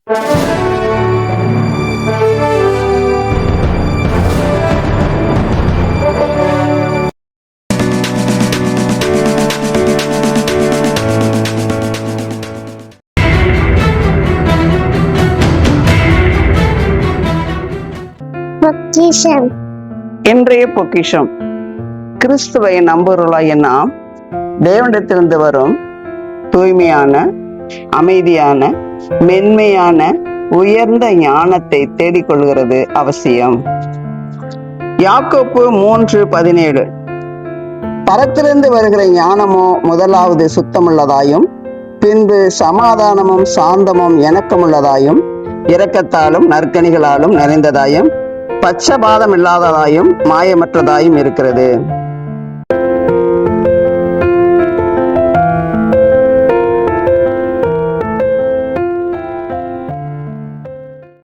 பொக்கிஷம். இன்றைய பொக்கிஷம். கிறிஸ்துவை நம்புகிறவர்களாகிய நாம் தேவனிடத்திலிருந்து வரும் தூய்மையான, அமைதியான, மென்மையான, உயர்ந்த ஞானத்தை தேடிக்கொள்கிறது அவசியம். யாக்கோப்பு 3:17. பரத்திலிருந்து வருகிற ஞானமோ முதலாவது சுத்தமுள்ளதாயும், பின்பு சமாதானமும் சாந்தமும் இணக்கமுள்ளதாயும், இரக்கத்தாலும் நற்கனிகளாலும் நிறைந்ததாயும், பட்சபாதம் இல்லாததாயும், மாயமற்றதாயும் இருக்கிறது.